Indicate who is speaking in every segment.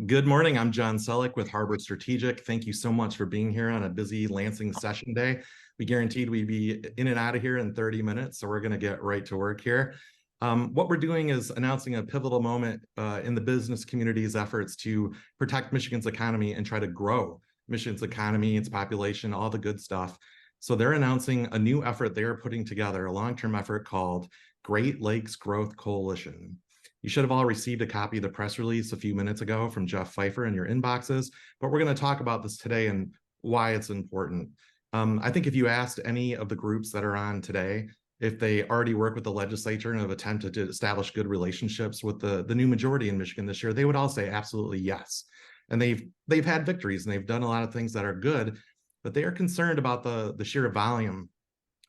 Speaker 1: Good morning. I'm John Selleck with Harvard Strategic. Thank you so much for being here on a busy Lansing session day. We guaranteed we'd be in and out of here in 30 minutes, so we're going to get right to work here. What we're doing is announcing a pivotal moment in the business community's efforts to protect Michigan's economy and try to grow Michigan's economy, its population, all the good stuff. So they're announcing a new effort they are putting together, a long-term effort called Great Lakes Growth Coalition. You should have all received a copy of the press release a few minutes ago from Jeff Pfeiffer in your inboxes, but we're going to talk about this today and why it's important. I think if you asked any of the groups that are on today, if they already work with the legislature and have attempted to establish good relationships with the new majority in Michigan this year, they would all say absolutely yes. And they've had victories and they've done a lot of things that are good, but they are concerned about the sheer volume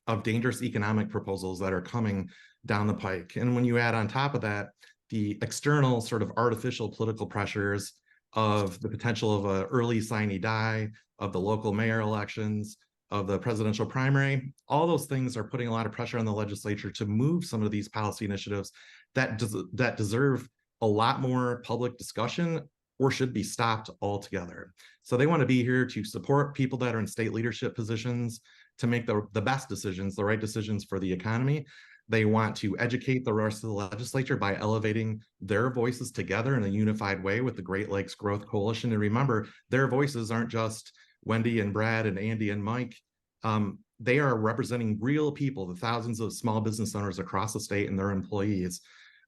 Speaker 1: of dangerous economic proposals that are coming down the pike. And when you add on top of that, the external sort of artificial political pressures of the potential of an early sine die, of the local mayor elections, of the presidential primary, all those things are putting a lot of pressure on the legislature to move some of these policy initiatives that deserve a lot more public discussion or should be stopped altogether. So they want to be here to support people that are in state leadership positions to make the best decisions, the right decisions for the economy. They want to educate the rest of the legislature by elevating their voices together in a unified way with the Great Lakes Growth Coalition. And remember, their voices aren't just Wendy and Brad and Andy and Mike. They are representing real people, the thousands of small business owners across the state and their employees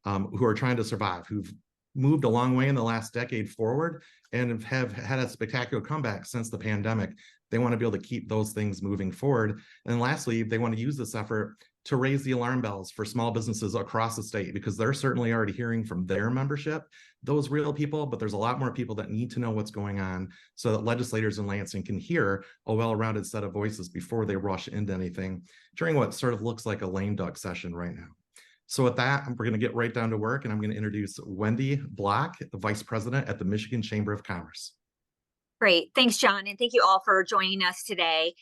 Speaker 1: who are trying to survive, who've moved a long way in the last decade forward and have had a spectacular comeback since the pandemic. They want to be able to keep those things moving forward. And lastly, they want to use this effort to raise the alarm bells for small businesses across the state, because they're certainly already hearing from their membership, those real people, but there's a lot more people that need to know what's going on so that legislators in Lansing can hear a well-rounded set of voices before they rush into anything during what sort of looks like a lame duck session right now. So with that, we're going to get right down to work, and I'm going to introduce Wendy Block, the Vice President at the Michigan Chamber of Commerce.
Speaker 2: Great. Thanks, John. And thank you all for joining us today.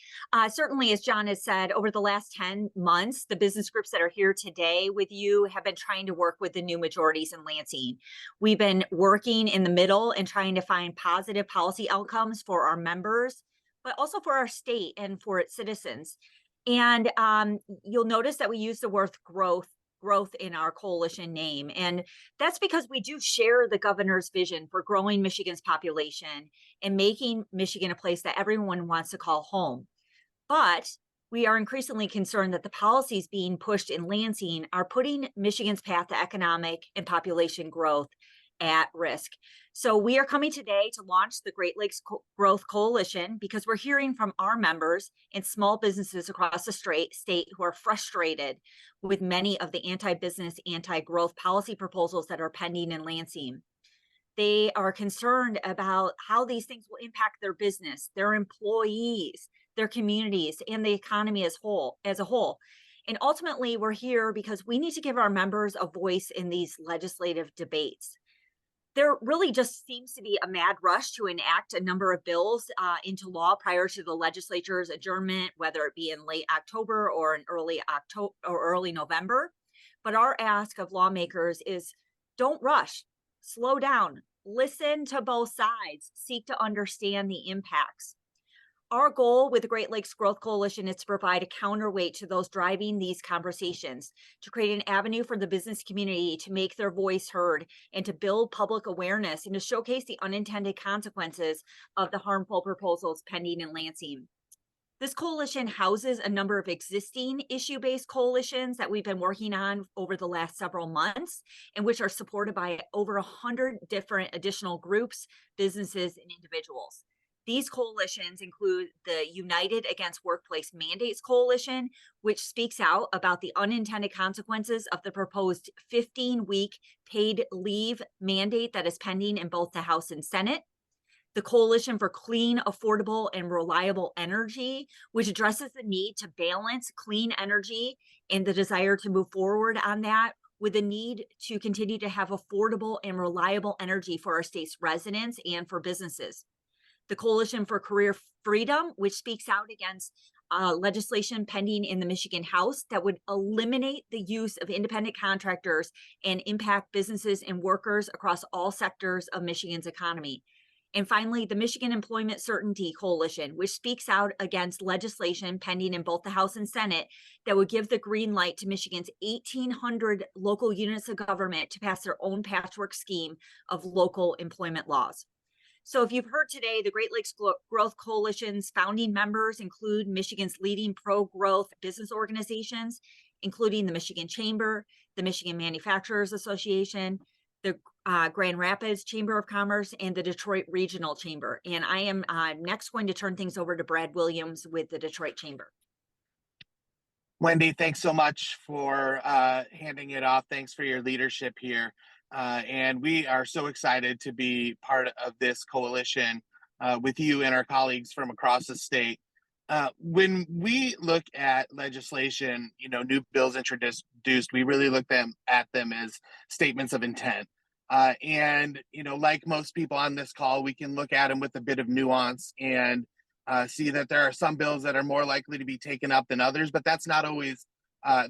Speaker 2: Certainly, as John has said, over the last 10 months, the business groups that are here today with you have been trying to work with the new majorities in Lansing. We've been working in the middle and trying to find positive policy outcomes for our members, but also for our state and for its citizens. And you'll notice that we use the word growth in our coalition name. And that's because we do share the governor's vision for growing Michigan's population and making Michigan a place that everyone wants to call home. But we are increasingly concerned that the policies being pushed in Lansing are putting Michigan's path to economic and population growth at risk. So we are coming today to launch the Great Lakes Growth Coalition because we're hearing from our members and small businesses across the state who are frustrated with many of the anti-business, anti-growth policy proposals that are pending in Lansing. They are concerned about how these things will impact their business, their employees, their communities, and the economy as a whole. And ultimately, we're here because we need to give our members a voice in these legislative debates. There really just seems to be a mad rush to enact a number of bills into law prior to the legislature's adjournment, whether it be in late October or in early November. But our ask of lawmakers is don't rush, slow down, listen to both sides, seek to understand the impacts. Our goal with the Great Lakes Growth Coalition is to provide a counterweight to those driving these conversations, to create an avenue for the business community to make their voice heard, and to build public awareness and to showcase the unintended consequences of the harmful proposals pending in Lansing. This coalition houses a number of existing issue-based coalitions that we've been working on over the last several months, and which are supported by over 100 different additional groups, businesses, and individuals. These coalitions include the United Against Workplace Mandates Coalition, which speaks out about the unintended consequences of the proposed 15-week paid leave mandate that is pending in both the House and Senate. The Coalition for Clean, Affordable, and Reliable Energy, which addresses the need to balance clean energy and the desire to move forward on that with the need to continue to have affordable and reliable energy for our state's residents and for businesses. The Coalition for Career Freedom, which speaks out against legislation pending in the Michigan House that would eliminate the use of independent contractors and impact businesses and workers across all sectors of Michigan's economy. And finally, the Michigan Employment Certainty Coalition, which speaks out against legislation pending in both the House and Senate that would give the green light to Michigan's 1,800 local units of government to pass their own patchwork scheme of local employment laws. So if you've heard today, the Great Lakes Growth Coalition's founding members include Michigan's leading pro-growth business organizations, including the Michigan Chamber, the Michigan Manufacturers Association, the Grand Rapids Chamber of Commerce, and the Detroit Regional Chamber. And I am next going to turn things over to Brad Williams with the Detroit Chamber.
Speaker 3: Wendy, thanks so much for handing it off. Thanks for your leadership here. And we are so excited to be part of this coalition with you and our colleagues from across the state. When we look at legislation, new bills introduced, we really look at them as statements of intent. And like most people on this call, we can look at them with a bit of nuance and see that there are some bills that are more likely to be taken up than others, but that's not always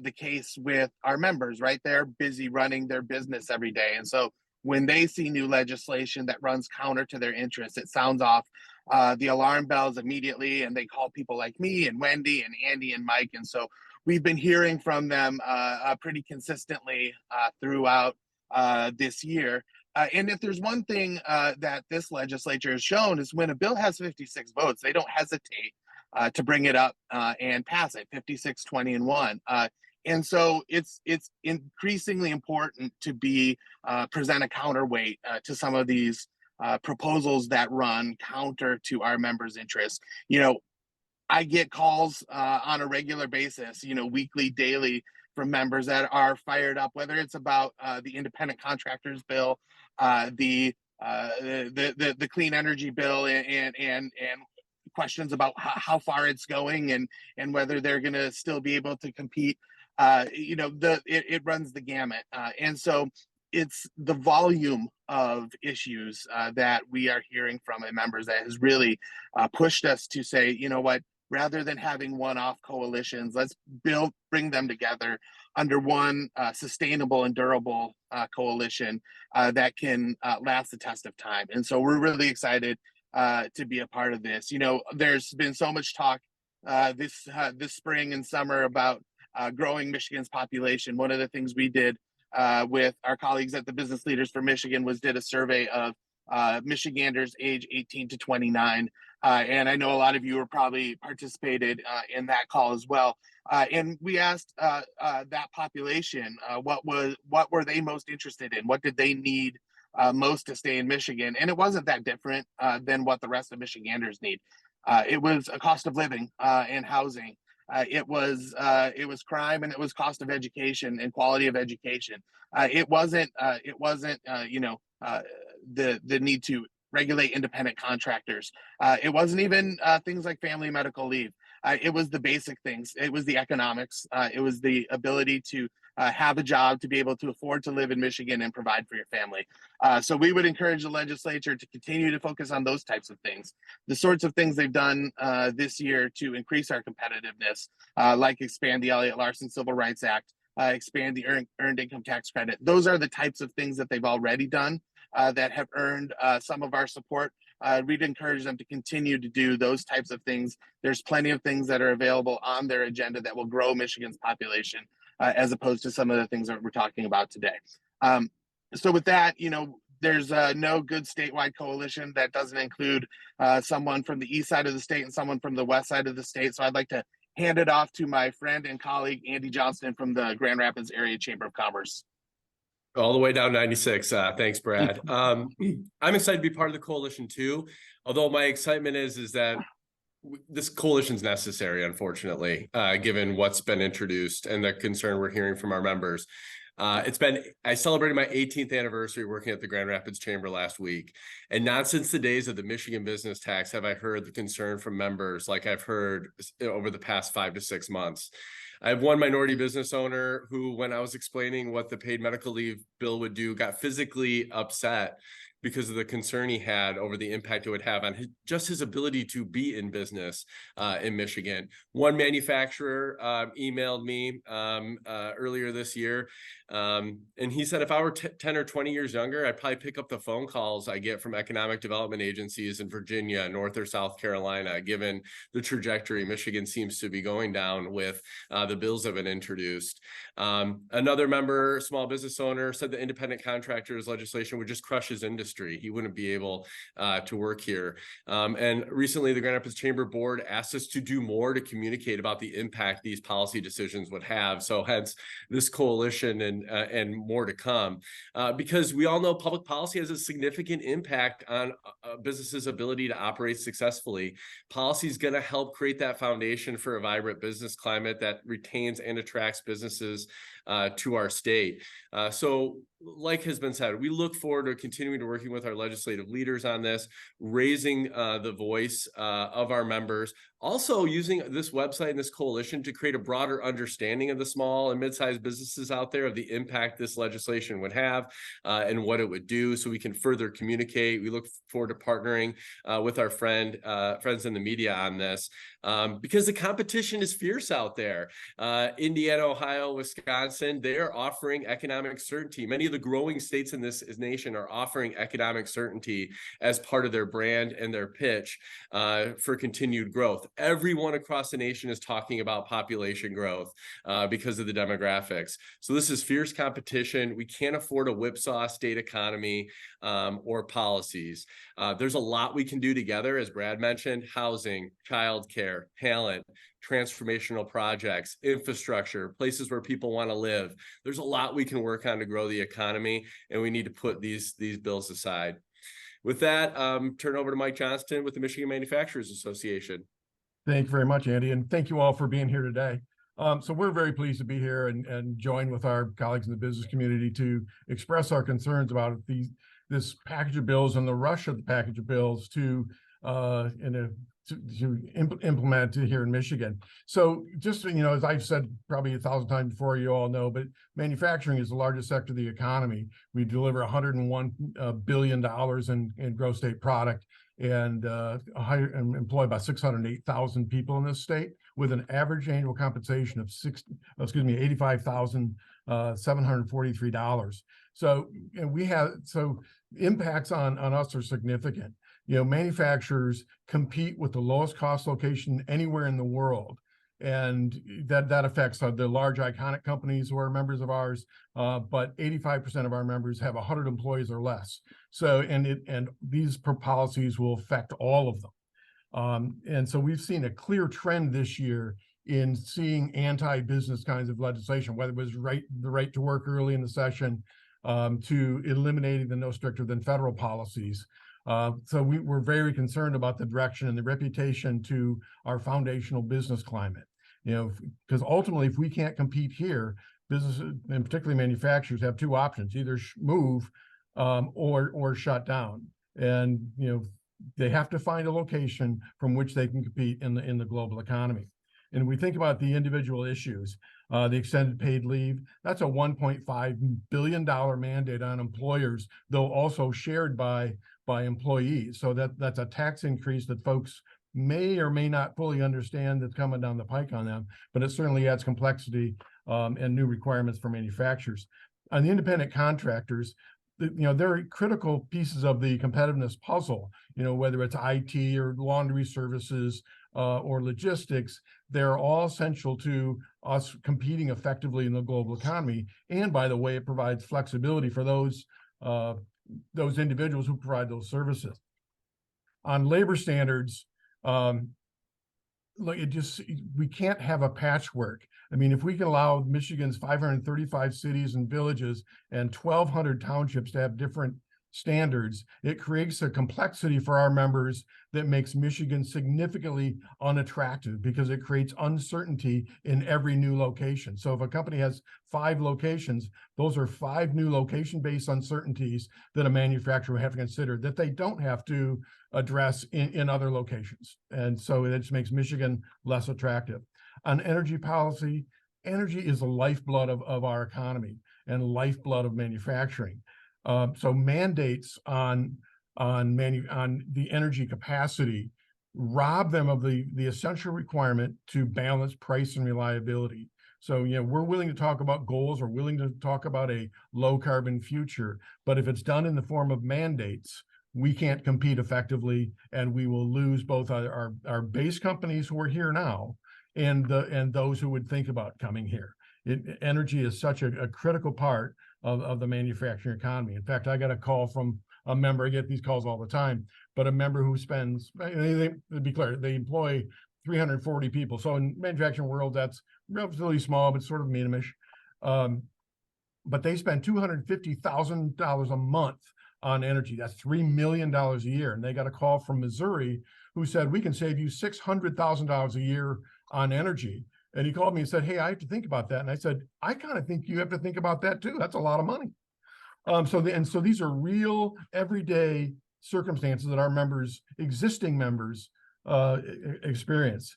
Speaker 3: the case with our members, right? They're busy running their business every day. And so when they see new legislation that runs counter to their interests, it sounds off the alarm bells immediately, and they call people like me and Wendy and Andy and Mike. And so we've been hearing from them pretty consistently throughout this year. And if there's one thing that this legislature has shown is when a bill has 56 votes, they don't hesitate to bring it up and pass it, 56, 20, and 1. And so it's increasingly important to present a counterweight to some of these proposals that run counter to our members' interests. I get calls on a regular basis, weekly, daily, from members that are fired up, whether it's about the independent contractors bill, the clean energy bill, and questions about how far it's going and whether they're going to still be able to compete. It runs the gamut, and so it's the volume of issues that we are hearing from members that has really pushed us to say, what, rather than having one-off coalitions, let's bring them together under one sustainable and durable coalition that can last the test of time. And so we're really excited to be a part of this. There's been so much talk this spring and summer about growing Michigan's population. One of the things we did with our colleagues at the Business Leaders for Michigan was did a survey of Michiganders age 18 to 29. And I know a lot of you probably participated in that call as well. And we asked that population what were they most interested in? What did they need most to stay in Michigan? And it wasn't that different than what the rest of Michiganders need. It was a cost of living and housing. It was crime, and it was cost of education and quality of education. It wasn't the need to regulate independent contractors. It wasn't even things like family medical leave. It was the basic things. It was the economics. It was the ability to have a job, to be able to afford to live in Michigan and provide for your family. So we would encourage the legislature to continue to focus on those types of things, the sorts of things they've done this year to increase our competitiveness, like expand the Elliott Larson Civil Rights Act, expand the earned income tax credit. Those are the types of things that they've already done that have earned some of our support. We'd encourage them to continue to do those types of things. There's plenty of things that are available on their agenda that will grow Michigan's population, as opposed to some of the things that we're talking about today. So with that, there's no good statewide coalition that doesn't include someone from the east side of the state and someone from the west side of the state. So I'd like to hand it off to my friend and colleague, Andy Johnston from the Grand Rapids Area Chamber of Commerce.
Speaker 4: All the way down 96. Thanks, Brad. I'm excited to be part of the coalition too. Although my excitement is that this coalition is necessary, unfortunately, given what's been introduced and the concern we're hearing from our members. I celebrated my 18th anniversary working at the Grand Rapids Chamber last week. And not since the days of the Michigan business tax have I heard the concern from members like I've heard over the past 5 to 6 months. I have one minority business owner who, when I was explaining what the paid medical leave bill would do, got physically upset because of the concern he had over the impact it would have on his ability to be in business in Michigan. One manufacturer emailed me earlier this year, and he said, if I were 10 or 20 years younger, I'd probably pick up the phone calls I get from economic development agencies in Virginia, North or South Carolina, given the trajectory Michigan seems to be going down with the bills that have been introduced. Another member, small business owner, said the independent contractors legislation would just crush his industry. He wouldn't be able to work here. And recently, the Grand Rapids Chamber Board asked us to do more to communicate about the impact these policy decisions would have. So hence this coalition and more to come, because we all know public policy has a significant impact on businesses' ability to operate successfully. Policy is going to help create that foundation for a vibrant business climate that retains and attracts businesses to our state. So like has been said, we look forward to continuing to working with our legislative leaders on this, raising the voice of our members, also using this website and this coalition to create a broader understanding of the small and mid-sized businesses out there, of the impact this legislation would have and what it would do, so we can further communicate. We look forward to partnering with our friends in the media on this, because the competition is fierce out there. Indiana, Ohio, Wisconsin, they're offering economic certainty. Many of the growing states in this nation are offering economic certainty as part of their brand and their pitch for continued growth. Everyone across the nation is talking about population growth because of the demographics. So this is fierce competition. We can't afford a whipsaw state economy or policies. There's a lot we can do together, as Brad mentioned: housing, childcare, talent, transformational projects, infrastructure, places where people want to live. There's a lot we can work on to grow the economy, and we need to put these bills aside. With that, turn over to Mike Johnston with the Michigan Manufacturers Association.
Speaker 5: Thank you very much, Andy, and thank you all for being here today. So we're very pleased to be here and join with our colleagues in the business community to express our concerns about this package of bills and the rush of the package of bills to implement it here in Michigan. So just, as I've said probably 1,000 times before, you all know, but manufacturing is the largest sector of the economy. We deliver $101 billion in gross state product and employ about 608,000 people in this state, with an average annual compensation of $85,743. So impacts on us are significant. Manufacturers compete with the lowest cost location anywhere in the world, and that affects the large iconic companies who are members of ours. But 85% of our members have 100 employees or less. So and these policies will affect all of them. And so we've seen a clear trend this year in seeing anti-business kinds of legislation, whether it was the right to work early in the session, to eliminating the no stricter than federal policies. So we're very concerned about the direction and the reputation to our foundational business climate. Because ultimately, if we can't compete here, businesses, and particularly manufacturers, have two options: either move or shut down. And they have to find a location from which they can compete in the global economy. And we think about the individual issues, the extended paid leave. That's a $1.5 billion mandate on employers, though also shared by employees. So that's a tax increase that folks may or may not fully understand that's coming down the pike on them, but it certainly adds complexity and new requirements for manufacturers. On the independent contractors, they're critical pieces of the competitiveness puzzle, whether it's IT or laundry services or logistics. They're all essential to us competing effectively in the global economy. And by the way, it provides flexibility for those individuals who provide those services. On labor standards, we can't have a patchwork. I mean, if we can allow Michigan's 535 cities and villages and 1,200 townships to have different standards, it creates a complexity for our members that makes Michigan significantly unattractive, because it creates uncertainty in every new location. So if a company has 5 locations, those are 5 new location-based uncertainties that a manufacturer will have to consider that they don't have to address in other locations. And so it just makes Michigan less attractive. On energy policy, energy is the lifeblood of our economy and lifeblood of manufacturing. So mandates on the energy capacity rob them of the essential requirement to balance price and reliability. So, we're willing to talk about goals, we're willing to talk about a low carbon future, but if it's done in the form of mandates, we can't compete effectively, and we will lose both our base companies who are here now and those who would think about coming here. Energy is such a critical part of the manufacturing economy. In fact, I got a call from a member, I get these calls all the time, but a member who spends, to be clear, they employ 340 people. So in manufacturing world, that's relatively small, but sort of minimish. But they spend $250,000 a month on energy. That's $3 million a year. And they got a call from Missouri who said, we can save you $600,000 a year on energy. And he called me and said, hey, I have to think about that. And I said, I kind of think you have to think about that too. That's a lot of money. So these are real everyday circumstances that our members, existing members, experience.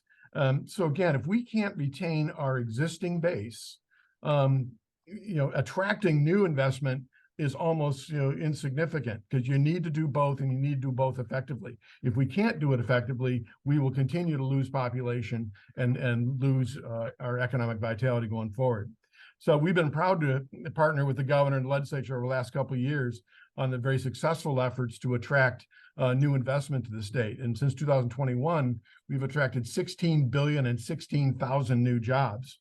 Speaker 5: So again, if we can't retain our existing base, attracting new investment is almost insignificant, because you need to do both, and you need to do both effectively. If we can't do it effectively, we will continue to lose population and lose our economic vitality going forward. So we've been proud to partner with the governor and legislature over the last couple of years on the very successful efforts to attract new investment to the state. And since 2021, we've attracted $16 billion and 16,000 new jobs.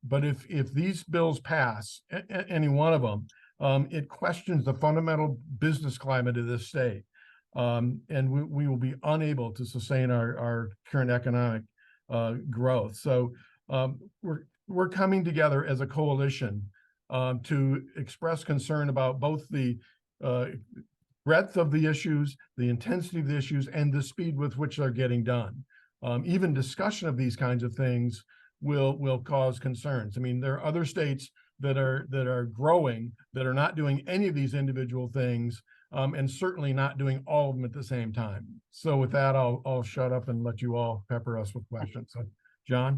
Speaker 5: But if these bills pass, any one of them, it questions the fundamental business climate of this state. And we will be unable to sustain our current economic growth. So we're coming together as a coalition to express concern about both the breadth of the issues, the intensity of the issues, and the speed with which they're getting done. Even discussion of these kinds of things will cause concerns. I mean, there are other states that are growing that are not doing any of these individual things, and certainly not doing all of them at the same time. So with that, I'll shut up and let you all pepper us with questions. So, John?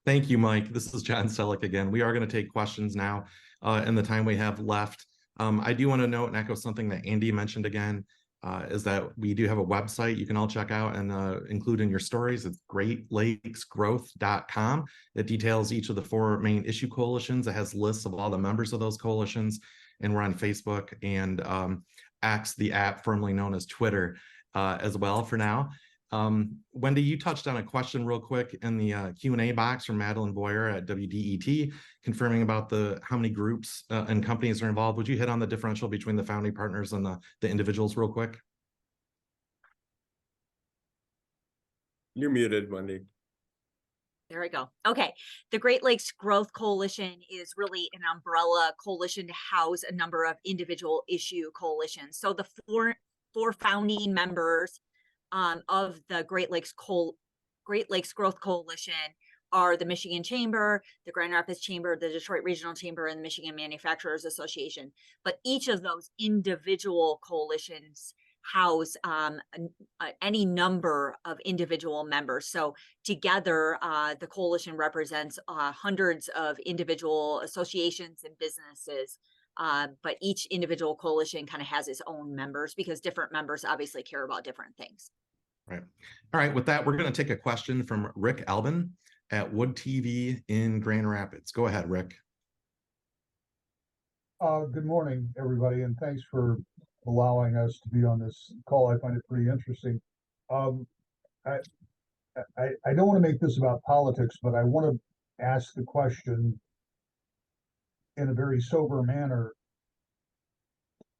Speaker 1: Thank you, Mike. This is John Selleck again. We are going to take questions now in the time we have left. I do want to note and echo something that Andy mentioned again, is that we do have a website you can all check out and include in your stories. It's greatlakesgrowth.com. It details each of the 4 main issue coalitions. It has lists of all the members of those coalitions. And we're on Facebook and X, the app formerly known as Twitter, as well for now. Wendy, you touched on a question real quick in the Q&A box from Madeline Boyer at WDET, confirming about how many groups and companies are involved. Would you hit on the differential between the founding partners and the individuals real quick?
Speaker 4: You're muted, Wendy.
Speaker 2: There we go. Okay. The Great Lakes Growth Coalition is really an umbrella coalition to house a number of individual issue coalitions. So the four founding members of the Great Lakes Growth Coalition are the Michigan Chamber, the Grand Rapids Chamber, the Detroit Regional Chamber, and the Michigan Manufacturers Association. But each of those individual coalitions house any number of individual members. So together, the coalition represents hundreds of individual associations and businesses. But each individual coalition kind of has its own members, because different members obviously care about different things.
Speaker 1: Right. All right. With that, we're going to take a question from Rick Albin at Wood TV in Grand Rapids. Go ahead, Rick.
Speaker 6: Good morning, everybody, and thanks for allowing us to be on this call. I find it pretty interesting. I don't want to make this about politics, but I want to ask the question in a very sober manner.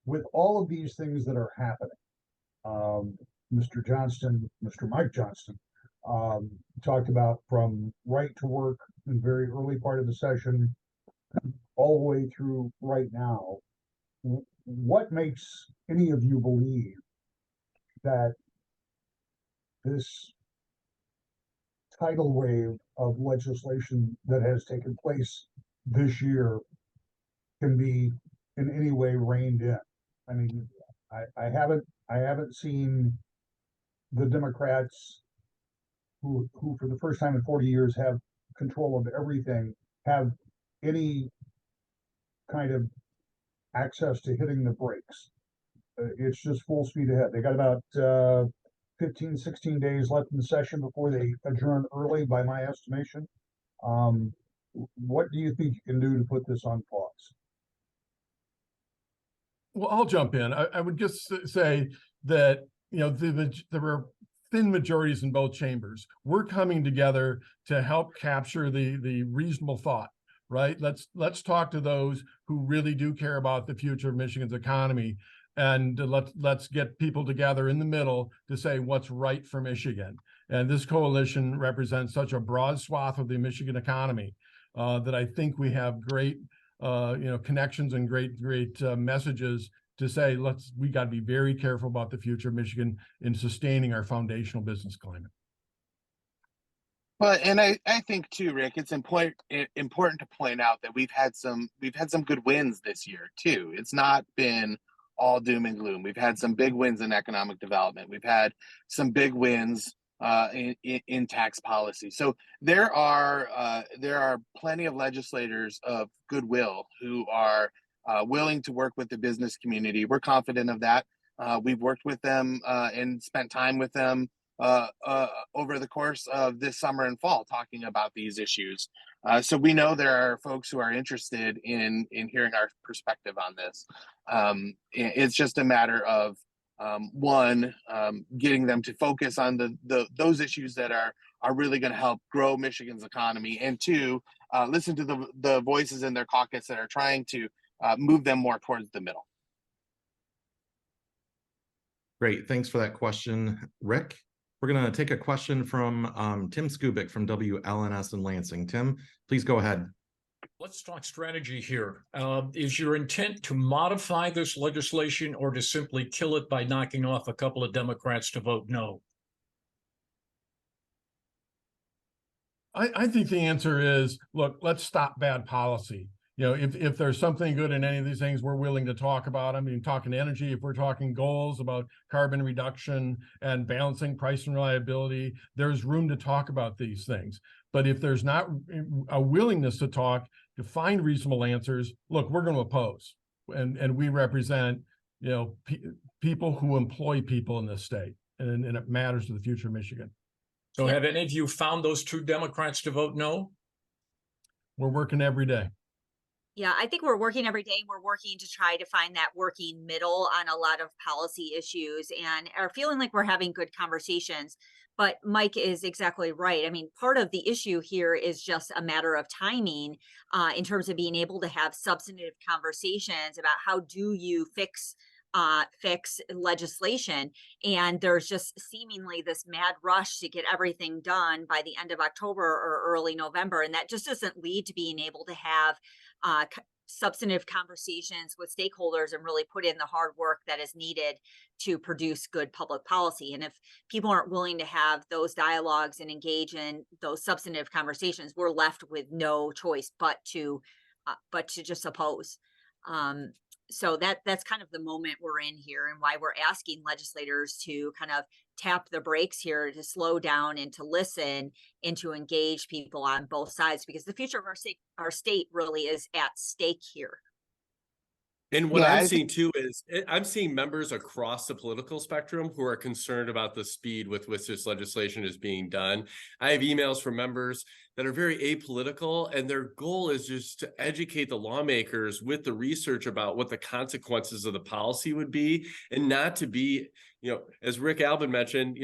Speaker 6: With all of these things that are happening, Mr. Mike Johnston, talked about from right to work in the very early part of the session all the way through right now. What makes any of you believe that this tidal wave of legislation that has taken place this year can be in any way reined in? I mean, I haven't seen the Democrats who for the first time in 40 years have control of everything have any kind of access to hitting the brakes. It's just full speed ahead. They got about 15, 16 days left in the session before they adjourn early, by my estimation. What do you think you can do to put this on pause?
Speaker 5: Well, I'll jump in. I would just say that, there were thin majorities in both chambers. We're coming together to help capture the reasonable thought, right? Let's talk to those who really do care about the future of Michigan's economy, and let's get people together in the middle to say what's right for Michigan. And this coalition represents such a broad swath of the Michigan economy that I think we have great connections and great messages to say, we got to be very careful about the future of Michigan in sustaining our foundational business climate.
Speaker 3: Well, and I think too, Rick, it's important to point out that we've had some good wins this year too. It's not been all doom and gloom. We've had some big wins in economic development. We've had some big wins in tax policy. So there are plenty of legislators of goodwill who are willing to work with the business community. We're confident of that. We've worked with them and spent time with them over the course of this summer and fall talking about these issues. So we know there are folks who are interested in hearing our perspective on this. It's just a matter of getting them to focus on those issues that are really going to help grow Michigan's economy, and two, listen to the voices in their caucus that are trying to move them more towards the middle.
Speaker 1: Great, thanks for that question, Rick. We're going to take a question from Tim Skubic from WLNS in Lansing. Tim, please go ahead.
Speaker 7: Let's talk strategy here. Is your intent to modify this legislation or to simply kill it by knocking off a couple of Democrats to vote no?
Speaker 5: I think the answer is, look, let's stop bad policy. If there's something good in any of these things, we're willing to talk about. I mean, talking energy, if we're talking goals about carbon reduction and balancing price and reliability, there's room to talk about these things. But if there's not a willingness to talk, to find reasonable answers, look, we're going to oppose. And we represent, people who employ people in this state, and it matters to the future of Michigan.
Speaker 7: So have any of you found those 2 Democrats to vote no?
Speaker 5: We're working every day.
Speaker 2: Yeah, I think we're working every day. We're working to try to find that working middle on a lot of policy issues and are feeling like we're having good conversations. But Mike is exactly right. I mean, part of the issue here is just a matter of timing in terms of being able to have substantive conversations about how do you fix legislation. And there's just seemingly this mad rush to get everything done by the end of October or early November. And that just doesn't lead to being able to have substantive conversations with stakeholders and really put in the hard work that is needed to produce good public policy. And if people aren't willing to have those dialogues and engage in those substantive conversations, we're left with no choice but to just oppose. So that's kind of the moment we're in here, and why we're asking legislators to kind of tap the brakes here, to slow down and to listen and to engage people on both sides, because the future of our state really is at stake here.
Speaker 4: And what I'm seeing too is I'm seeing members across the political spectrum who are concerned about the speed with which this legislation is being done. I have emails from members that are very apolitical, and their goal is just to educate the lawmakers with the research about what the consequences of the policy would be, and not to be, as Rick Albin mentioned,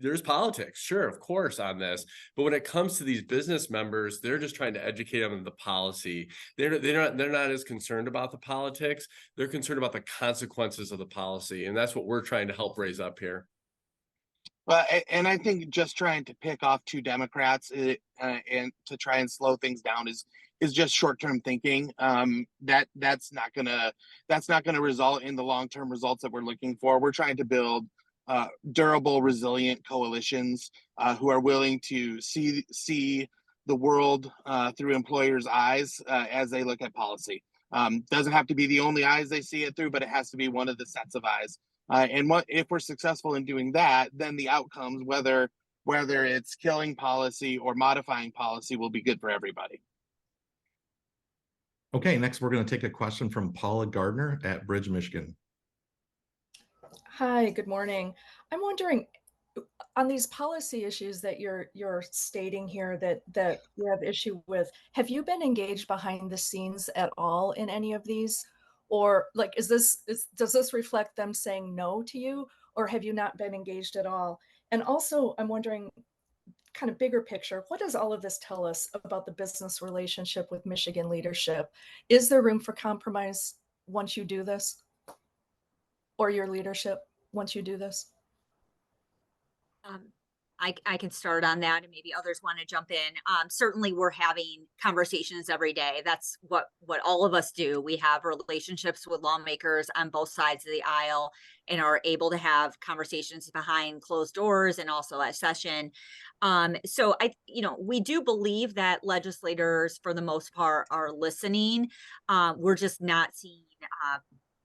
Speaker 4: there's politics, sure, of course, on this. But when it comes to these business members, they're just trying to educate them on the policy. They're not as concerned about the politics. They're concerned about the consequences of the policy. And that's what we're trying to help raise up here.
Speaker 3: Well, and I think just trying to pick off 2 Democrats and to try and slow things down is just short-term thinking. That's not gonna result in the long-term results that we're looking for. We're trying to build durable, resilient coalitions who are willing to see the world through employers' eyes as they look at policy. Doesn't have to be the only eyes they see it through, but it has to be one of the sets of eyes. And if we're successful in doing that, then the outcomes, whether it's killing policy or modifying policy, will be good for everybody.
Speaker 1: Okay, next we're going to take a question from Paula Gardner at Bridge, Michigan.
Speaker 8: Hi, good morning. I'm wondering, on these policy issues that you're stating here that you have issue with, have you been engaged behind the scenes at all in any of these? Or like, does this reflect them saying no to you, or have you not been engaged at all? And also, I'm wondering, kind of bigger picture, what does all of this tell us about the business relationship with Michigan leadership? Is there room for compromise once you do this? Or your leadership once you do this?
Speaker 2: I can start on that, and maybe others want to jump in. Certainly we're having conversations every day. That's what all of us do. We have relationships with lawmakers on both sides of the aisle and are able to have conversations behind closed doors and also at session. So we do believe that legislators for the most part are listening. We're just not seeing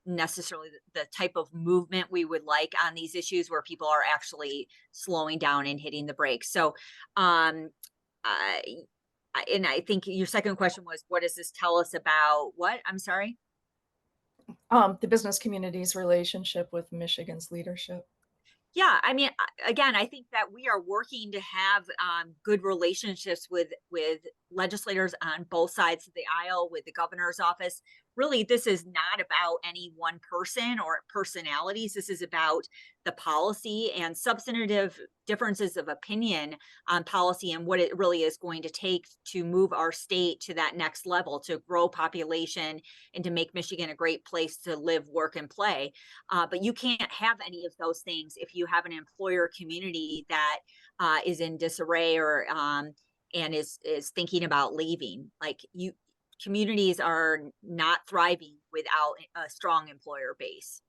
Speaker 2: necessarily the type of movement we would like on these issues where people are actually slowing down and hitting the brakes. So, and I think your second question was, what does this tell us about what? I'm sorry?
Speaker 8: The business community's relationship with Michigan's leadership.
Speaker 2: Yeah, I mean, again, I think that we are working to have good relationships with legislators on both sides of the aisle, with the governor's office. Really, this is not about any one person or personalities. This is about the policy and substantive differences of opinion on policy and what it really is going to take to move our state to that next level, to grow population and to make Michigan a great place to live, work, and play. But you can't have any of those things if you have an employer community that is in disarray or and is thinking about leaving. Communities are not thriving without a strong employer base.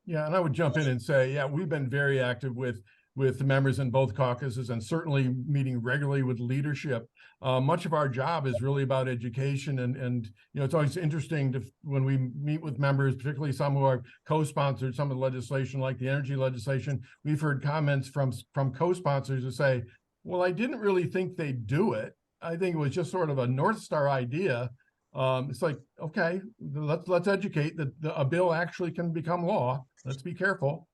Speaker 5: Yeah, and I would jump in and say, yeah, we've been very active with the members in both caucuses and certainly meeting regularly with leadership. Much of our job is really about education, and it's always interesting when we meet with members, particularly some who are co-sponsored some of the legislation, like the energy legislation. We've heard comments from co-sponsors who say, well, I didn't really think they'd do it. I think it was just sort of a North Star idea. It's like, okay, let's educate that a bill actually can become law. Let's be careful.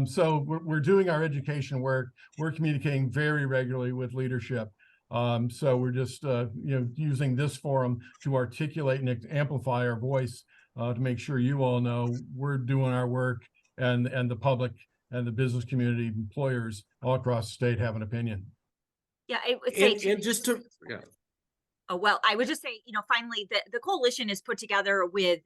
Speaker 5: So we're doing our education work. We're communicating very regularly with leadership. So we're just using this forum to articulate and amplify our voice to make sure you all know we're doing our work, and the public and the business community, employers all across the state have an opinion.
Speaker 2: Yeah, I would say,
Speaker 4: And just to, yeah.
Speaker 2: Well, I would just say, finally, the coalition is put together with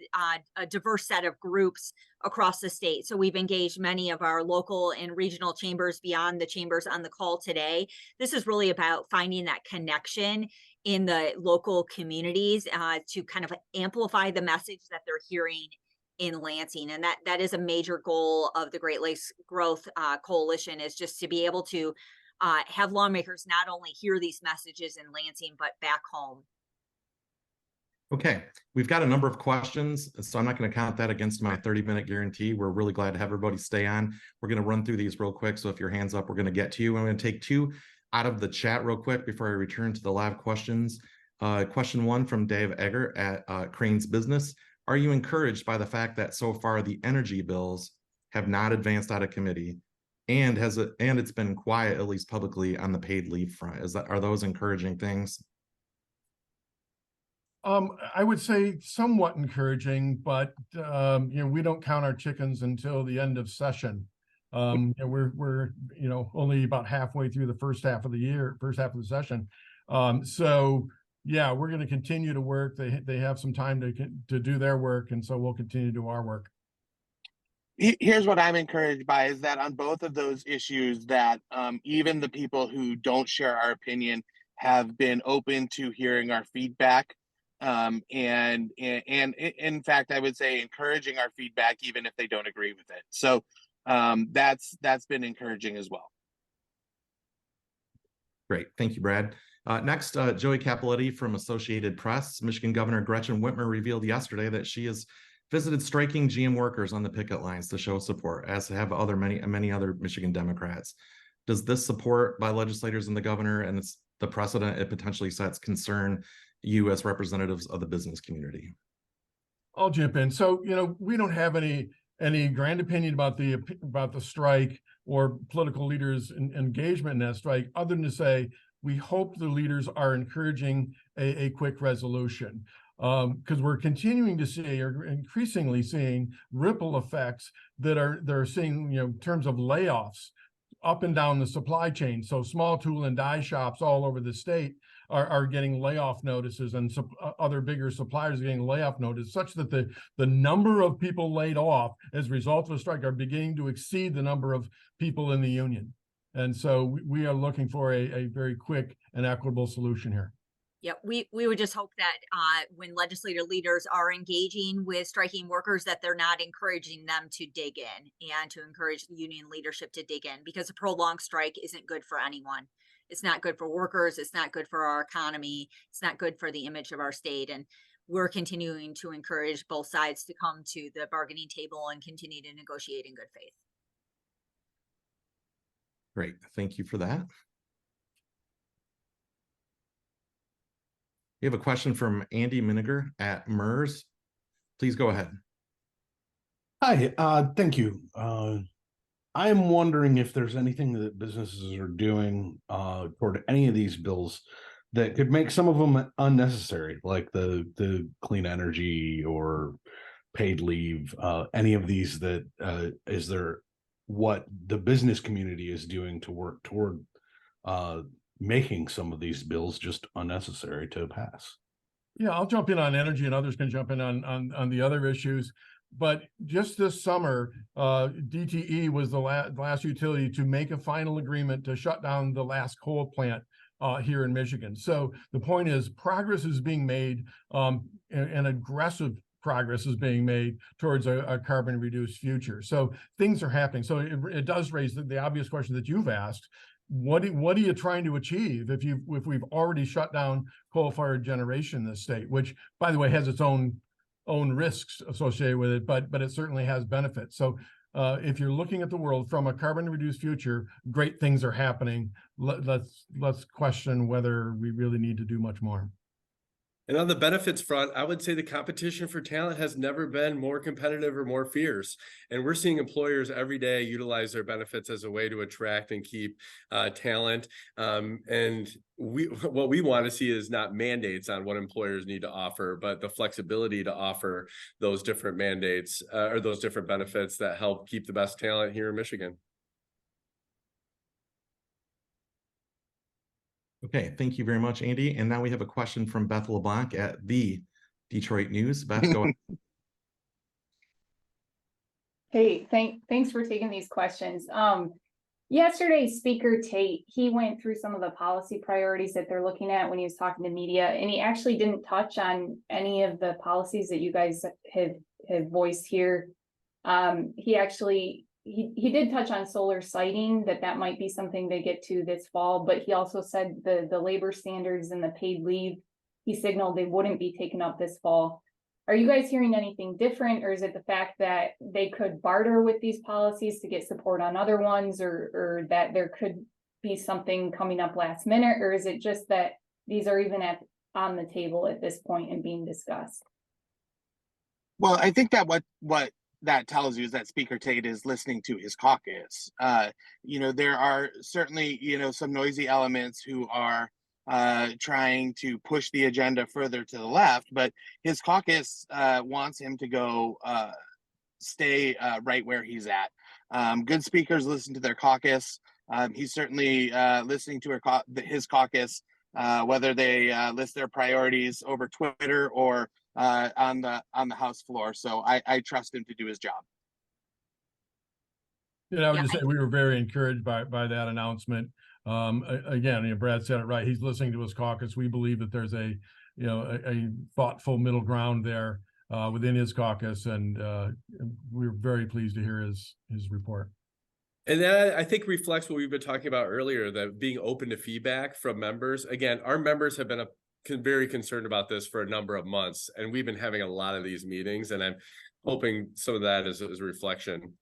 Speaker 2: a diverse set of groups across the state. So we've engaged many of our local and regional chambers beyond the chambers on the call today. This is really about finding that connection in the local communities to kind of amplify the message that they're hearing in Lansing. And that is a major goal of the Great Lakes Growth Coalition, is just to be able to have lawmakers not only hear these messages in Lansing, but back home.
Speaker 1: Okay, we've got a number of questions, so I'm not going to count that against my 30-minute guarantee. We're really glad to have everybody stay on. We're going to run through these real quick, so if your hand's up, we're going to get to you. I'm going to take two out of the chat real quick before I return to the live questions. Question one from Dave Egger at Crane's Business. Are you encouraged by the fact that so far the energy bills have not advanced out of committee? And it's been quiet, at least publicly, on the paid leave front. Are those encouraging things?
Speaker 5: I would say somewhat encouraging, but we don't count our chickens until the end of session. We're only about halfway through the first half of the session. So yeah, we're going to continue to work. They have some time to do their work, and so we'll continue to do our work.
Speaker 3: Here's what I'm encouraged by, is that on both of those issues, that even the people who don't share our opinion have been open to hearing our feedback, and in fact, I would say encouraging our feedback even if they don't agree with it. So that's been encouraging as well.
Speaker 1: Great, thank you, Brad. Next, Joey Capoletti from Associated Press. Michigan Governor Gretchen Whitmer revealed yesterday that she has visited striking GM workers on the picket lines to show support, as have many other Michigan Democrats. Does this support by legislators and the governor and the precedent it potentially sets concern you as representatives of the business community.
Speaker 5: I'll jump in. So, we don't have any grand opinion about the strike or political leaders' engagement in that strike, other than to say we hope the leaders are encouraging a quick resolution. Because we're continuing to see, or increasingly seeing, ripple effects that they're seeing, in terms of layoffs up and down the supply chain. So small tool and die shops all over the state are getting layoff notices, and other bigger suppliers are getting layoff notices, such that the number of people laid off as a result of a strike are beginning to exceed the number of people in the union. And so we are looking for a very quick and equitable solution here.
Speaker 2: Yeah, we would just hope that when legislative leaders are engaging with striking workers, that they're not encouraging them to dig in, and to encourage the union leadership to dig in, because a prolonged strike isn't good for anyone. It's not good for workers. It's not good for our economy. It's not good for the image of our state. And we're continuing to encourage both sides to come to the bargaining table and continue to negotiate in good faith.
Speaker 1: Great. Thank you for that. We have a question from Andy Miniger at MERS. Please go ahead.
Speaker 9: Hi, thank you. I'm wondering if there's anything that businesses are doing toward any of these bills that could make some of them unnecessary, like the clean energy or paid leave, any of these that is there what the business community is doing to work toward making some of these bills just unnecessary to pass?
Speaker 5: Yeah, I'll jump in on energy, and others can jump in on the other issues. But just this summer, DTE was the last utility to make a final agreement to shut down the last coal plant here in Michigan. So the point is, progress is being made, and aggressive progress is being made towards a carbon reduced future. So things are happening. So it does raise the obvious question that you've asked. What are you trying to achieve if we've already shut down coal-fired generation in this state, which, by the way, has its own risks associated with it, but it certainly has benefits. So if you're looking at the world from a carbon reduced future, great things are happening. Let's question whether we really need to do much more.
Speaker 4: And on the benefits front, I would say the competition for talent has never been more competitive or more fierce. And we're seeing employers every day utilize their benefits as a way to attract and keep talent. And what we want to see is not mandates on what employers need to offer, but the flexibility to offer those different mandates or those different benefits that help keep the best talent here in Michigan.
Speaker 1: Okay, thank you very much, Andy. And now we have a question from Beth LeBlanc at the Detroit News. Beth, go ahead.
Speaker 10: Hey, thanks for taking these questions. Yesterday, Speaker Tate, he went through some of the policy priorities that they're looking at when he was talking to media, and he actually didn't touch on any of the policies that you guys have voiced here. He did touch on solar siting, that might be something they get to this fall, but he also said the labor standards and the paid leave, he signaled they wouldn't be taken up this fall. Are you guys hearing anything different, or is it the fact that they could barter with these policies to get support on other ones, or that there could be something coming up last minute, or is it just that these are even on the table at this point and being discussed?
Speaker 3: Well, I think that what that tells you is that Speaker Tate is listening to his caucus. There are certainly, some noisy elements who are trying to push the agenda further to the left, but his caucus wants him to go stay right where he's at. Good speakers listen to their caucus. He's certainly listening to his caucus, whether they list their priorities over Twitter or on the House floor. So I trust him to do his job.
Speaker 5: I would just say we were very encouraged by that announcement. Again, Brad said it right. He's listening to his caucus. We believe that there's a thoughtful middle ground there within his caucus, and we're very pleased to hear his report.
Speaker 4: And that, I think, reflects what we've been talking about earlier, that being open to feedback from members. Again, our members have been very concerned about this for a number of months, and we've been having a lot of these meetings, and I'm hoping some of that is a reflection.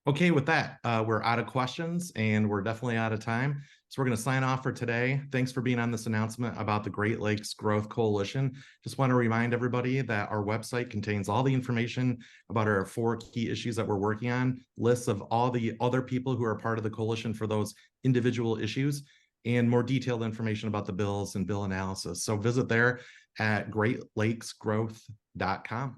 Speaker 1: Okay, with that, we're out of questions and we're definitely out of time. So we're going to sign off for today. Thanks for being on this announcement about the Great Lakes Growth Coalition. Just want to remind everybody that our website contains all the information about our 4 key issues that we're working on, lists of all the other people who are part of the coalition for those individual issues, and more detailed information about the bills and bill analysis. So visit there at greatlakesgrowth.com.